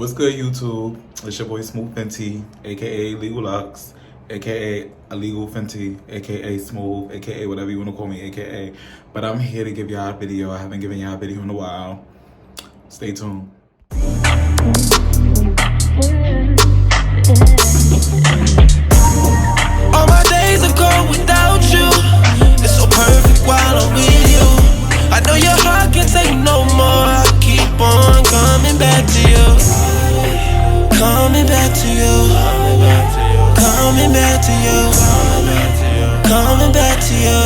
What's good, YouTube? It's your boy Smooth Fenty, aka Legal Lux, aka Illegal Fenty, aka Smooth, aka whatever you want to call me, aka. But I'm here to give y'all a video. I haven't given y'all a video in a while. Stay tuned. All my days are gone without you. It's so perfect while I'm with you. I know your heart can take no more. I keep on coming back to you. Coming back to you. Coming back to you. Coming back to you.